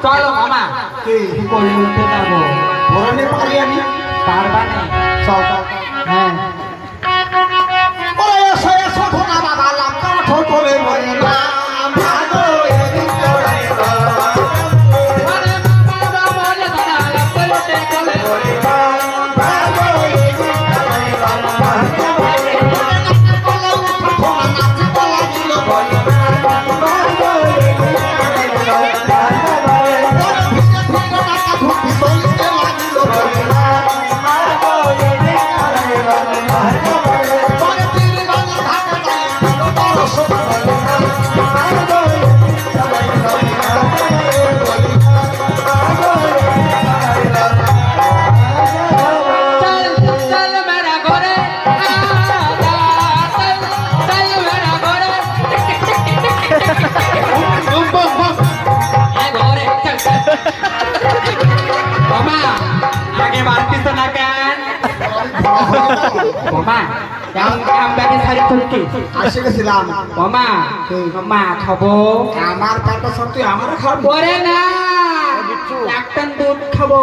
চলো মামা কি কই উঠতে যাবো ধরনের পারি আমি পারবা না চল হ্যাঁ ওরে এসো এসো ধোনা বাবা লাম কাঠো করে মরে না ভাগো এদিন চলে আরে বাবা বলে দাদা লাগতে চলে ভাগো এদিন চলে ভাগো বলে ধোনা নাচি বলা দিল বলে ভাগো এদিন চলে ভাগো বলে ভিজে ভিজে টাকা ধুপি চলতে লাগিল বলে ভাগো এদিন চলে ভাগো বলে বলে তিন গঙ্গা ঘাটে যায় বড় শোক বলে ভাগো এদিন চলে चल चल मेरा घोड़े आजा चल चल मेरा घोड़े ए घोड़े चल मामा आगे मारती तो ना कान मामा हम बैठे सारी तुलकी আসে গেছিলাম मामा मामा खाबो আমার পেটে সত্যি আমার খাবো ওরে না একটা দুধ খাবো